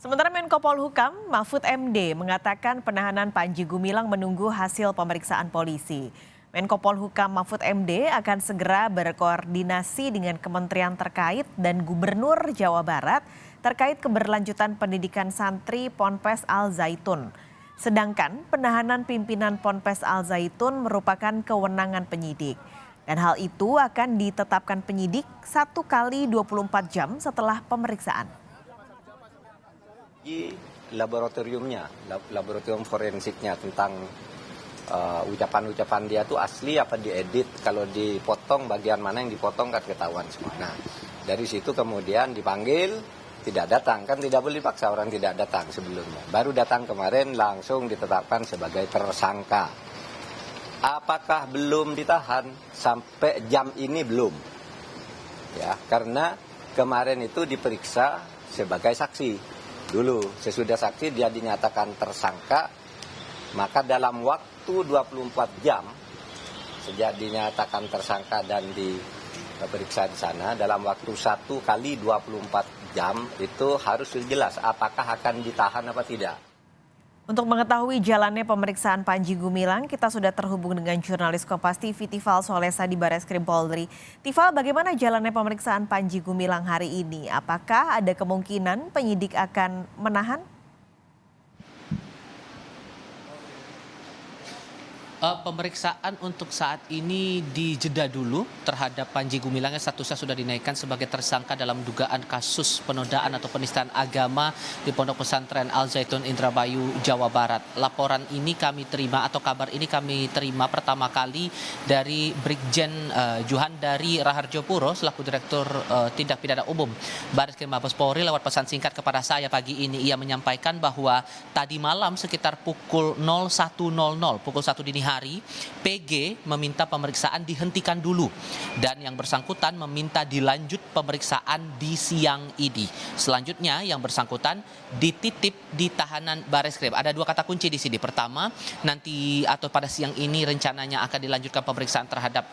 Sementara Menko Polhukam Mahfud MD mengatakan penahanan Panji Gumilang menunggu hasil pemeriksaan polisi. Menko Polhukam Mahfud MD akan segera berkoordinasi dengan kementerian terkait dan Gubernur Jawa Barat terkait keberlanjutan pendidikan santri Ponpes Al Zaitun. Sedangkan penahanan pimpinan Ponpes Al Zaitun merupakan kewenangan penyidik. Dan hal itu akan ditetapkan penyidik 1 kali 24 jam setelah pemeriksaan. Di laboratoriumnya, laboratorium forensiknya tentang ucapan-ucapan dia tuh asli apa diedit, kalau dipotong bagian mana yang dipotong kan ketahuan semua. Nah, dari situ kemudian dipanggil, tidak datang, kan tidak boleh dipaksa orang tidak datang sebelumnya. Baru datang kemarin langsung ditetapkan sebagai tersangka. Apakah belum ditahan? Sampai jam ini belum. Ya, karena kemarin itu diperiksa sebagai saksi. Dulu, sesudah saksi dia dinyatakan tersangka, maka dalam waktu 24 jam sejak dinyatakan tersangka dan diperiksa di sana, dalam waktu 1 kali 24 jam itu harus jelas apakah akan ditahan apa tidak. Untuk mengetahui jalannya pemeriksaan Panji Gumilang, kita sudah terhubung dengan jurnalis Kompas TV Tifal Solesa di Barreskrim Polri. Tifal, bagaimana jalannya pemeriksaan Panji Gumilang hari ini? Apakah ada kemungkinan penyidik akan menahan? Pemeriksaan untuk saat ini dijeda dulu terhadap Panji Gumilang yang statusnya sudah dinaikkan sebagai tersangka dalam dugaan kasus penodaan atau penistaan agama di Pondok Pesantren Al Zaitun Indramayu, Jawa Barat. Laporan ini kami terima atau kabar ini kami terima pertama kali dari Brigjen Juhandari Raharjo Puro selaku Direktur Tindak Pidana Umum Barreskrim Mabes Polri lewat pesan singkat kepada saya pagi ini. Ia menyampaikan bahwa tadi malam sekitar pukul 01.00, pukul 1 dini hari, PG meminta pemeriksaan dihentikan dulu dan yang bersangkutan meminta dilanjut pemeriksaan di siang ini. Selanjutnya yang bersangkutan dititip di tahanan Barreskrim. Ada 2 kata kunci di sini. Pertama, nanti atau pada siang ini rencananya akan dilanjutkan pemeriksaan terhadap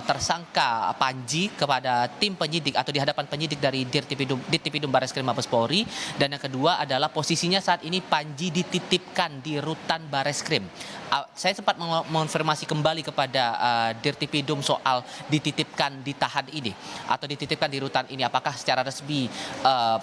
tersangka Panji kepada tim penyidik atau di hadapan penyidik dari Dirtipidum Barreskrim Mabes Polri, dan yang kedua adalah posisinya saat ini Panji dititipkan di rutan Barreskrim. Saya sempat mengonfirmasi kembali kepada Dirtipidum soal dititipkan ditahan ini atau dititipkan di rutan ini, apakah secara resmi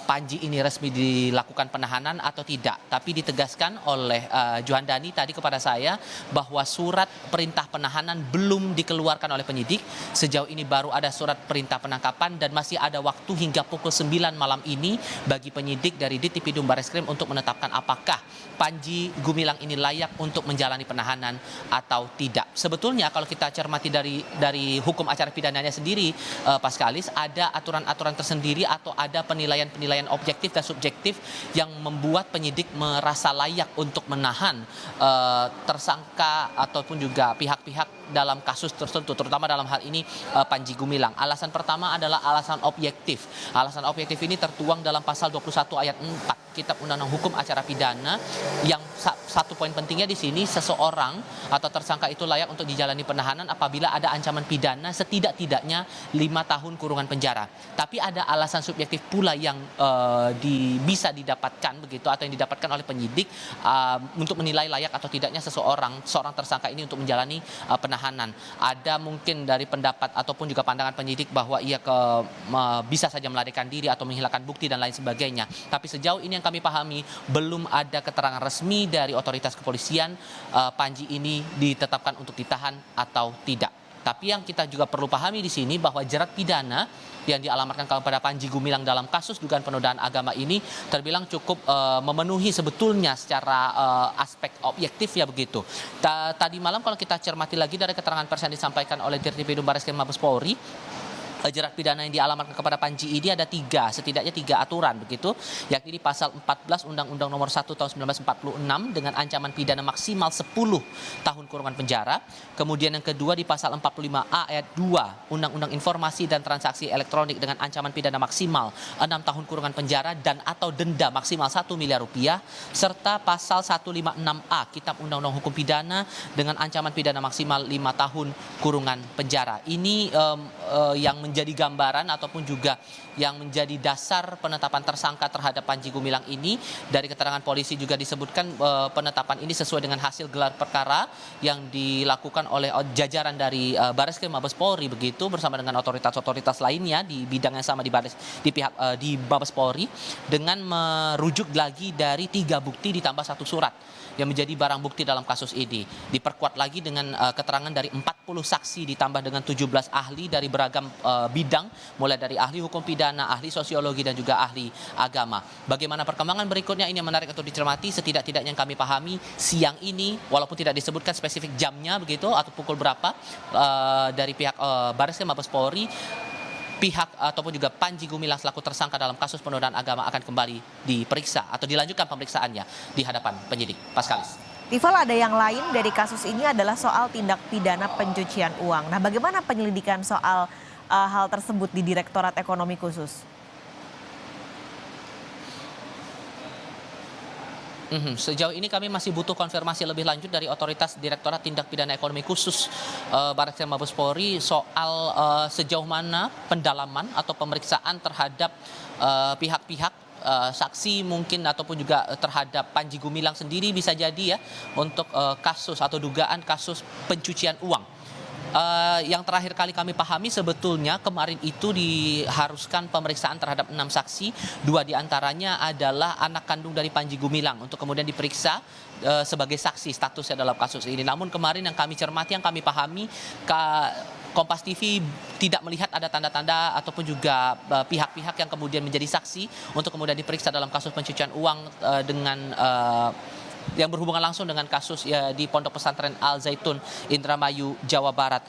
Panji ini resmi dilakukan penahanan atau tidak. Tapi ditegaskan oleh Juhandani tadi kepada saya bahwa surat perintah penahanan belum dikeluarkan oleh penyidik. Sejauh ini baru ada surat perintah penangkapan dan masih ada waktu hingga pukul 9 malam ini bagi penyidik dari Dirtipidum Barreskrim untuk menetapkan apakah Panji Gumilang ini layak untuk menjalani penahanan atau tidak. Sebetulnya kalau kita cermati dari hukum acara pidananya sendiri, Paskalis, ada aturan-aturan tersendiri atau ada penilaian-penilaian objektif dan subjektif yang membuat penyidik merasa layak untuk menahan tersangka ataupun juga pihak-pihak dalam kasus tertentu, terutama dalam hal ini Panji Gumilang. Alasan pertama adalah alasan objektif. Alasan objektif ini tertuang dalam pasal 21 ayat 4 Kitab Undang-Undang Hukum Acara Pidana, yang satu poin pentingnya di sini, seseorang atau tersangka itu layak untuk dijalani penahanan apabila ada ancaman pidana setidak-tidaknya 5 tahun kurungan penjara. Tapi ada alasan subjektif pula yang bisa didapatkan begitu atau yang didapatkan oleh penyidik untuk menilai layak atau tidaknya seorang tersangka ini untuk menjalani penahanan. Ada mungkin dari pendapat ataupun juga pandangan penyidik bahwa ia bisa saja melarikan diri atau menghilangkan bukti dan lain sebagainya. Tapi sejauh ini yang kami pahami belum ada keterangan resmi dari otoritas kepolisian Panji ini ditetapkan untuk ditahan atau tidak. Tapi yang kita juga perlu pahami di sini bahwa jerat pidana yang dialamatkan kepada Panji Gumilang dalam kasus dugaan penodaan agama ini terbilang cukup memenuhi sebetulnya secara aspek objektif ya begitu. Tadi malam kalau kita cermati lagi dari keterangan pers yang disampaikan oleh Dirtipidum Barreskrim Mabes Polri, jerat pidana yang dialamatkan kepada Panji ini ada setidaknya tiga aturan begitu, yakni di pasal 14 Undang-Undang Nomor 1 Tahun 1946 dengan ancaman pidana maksimal 10 tahun kurungan penjara. Kemudian yang kedua di pasal 45A ayat 2 Undang-Undang Informasi dan Transaksi Elektronik dengan ancaman pidana maksimal 6 tahun kurungan penjara dan atau denda maksimal 1 miliar rupiah, serta pasal 156A Kitab Undang-Undang Hukum Pidana dengan ancaman pidana maksimal 5 tahun kurungan penjara. Ini yang menjadi gambaran ataupun juga yang menjadi dasar penetapan tersangka terhadap Panji Gumilang ini. Dari keterangan polisi juga disebutkan penetapan ini sesuai dengan hasil gelar perkara yang dilakukan oleh jajaran dari Bareskrim Mabes Polri begitu, bersama dengan otoritas-otoritas lainnya di bidang yang sama di Mabes Polri, dengan merujuk lagi dari 3 bukti ditambah 1 surat yang menjadi barang bukti dalam kasus ini. Diperkuat lagi dengan keterangan dari 40 saksi ditambah dengan 17 ahli dari beragam bidang, mulai dari ahli hukum pidana, ahli sosiologi, dan juga ahli agama. Bagaimana perkembangan berikutnya ini yang menarik untuk dicermati. Setidak-tidaknya yang kami pahami siang ini, walaupun tidak disebutkan spesifik jamnya begitu atau pukul berapa, dari pihak Bareskrim Mabes Polri, pihak ataupun juga Panji Gumilang selaku tersangka dalam kasus penodaan agama akan kembali diperiksa atau dilanjutkan pemeriksaannya di hadapan penyidik. Paskalis. Tifal, ada yang lain dari kasus ini adalah soal tindak pidana pencucian uang. Nah, bagaimana penyelidikan soal hal tersebut di Direktorat Ekonomi Khusus? Sejauh ini kami masih butuh konfirmasi lebih lanjut dari otoritas Direktorat Tindak Pidana Ekonomi Khusus Bareskrim Mabes Polri soal sejauh mana pendalaman atau pemeriksaan terhadap pihak-pihak saksi mungkin ataupun juga terhadap Panji Gumilang sendiri bisa jadi ya untuk kasus atau dugaan kasus pencucian uang. Yang terakhir kali kami pahami sebetulnya kemarin itu diharuskan pemeriksaan terhadap 6 saksi, 2 diantaranya adalah anak kandung dari Panji Gumilang untuk kemudian diperiksa sebagai saksi statusnya dalam kasus ini. Namun kemarin yang kami cermati, yang kami pahami, Kompas TV tidak melihat ada tanda-tanda ataupun juga pihak-pihak yang kemudian menjadi saksi untuk kemudian diperiksa dalam kasus pencucian uang dengan yang berhubungan langsung dengan kasus di Pondok Pesantren Al Zaitun, Indramayu, Jawa Barat.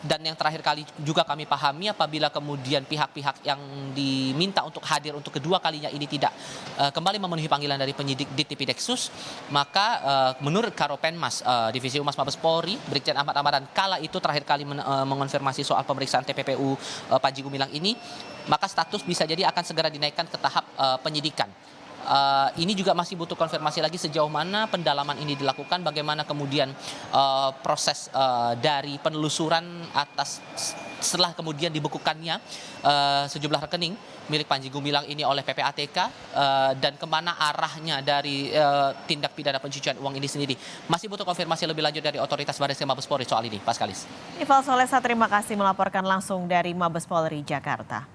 Dan yang terakhir kali juga kami pahami, apabila kemudian pihak-pihak yang diminta untuk hadir untuk kedua kalinya ini tidak kembali memenuhi panggilan dari penyidik di Tipideksus, maka menurut Karopenmas Divisi Humas Mabes Polri, Brigjen Ahmad Ramadan, kala itu terakhir kali mengonfirmasi soal pemeriksaan TPPU Panji Gumilang ini, maka status bisa jadi akan segera dinaikkan ke tahap penyidikan. Ini juga masih butuh konfirmasi lagi sejauh mana pendalaman ini dilakukan, bagaimana kemudian proses dari penelusuran atas setelah kemudian dibekukannya sejumlah rekening milik Panji Gumilang ini oleh PPATK, dan kemana arahnya dari tindak pidana pencucian uang ini sendiri. Masih butuh konfirmasi lebih lanjut dari otoritas Bareskrim Mabes Polri soal ini. Paskalis. Tifal Solesa, terima kasih melaporkan langsung dari Mabes Polri, Jakarta.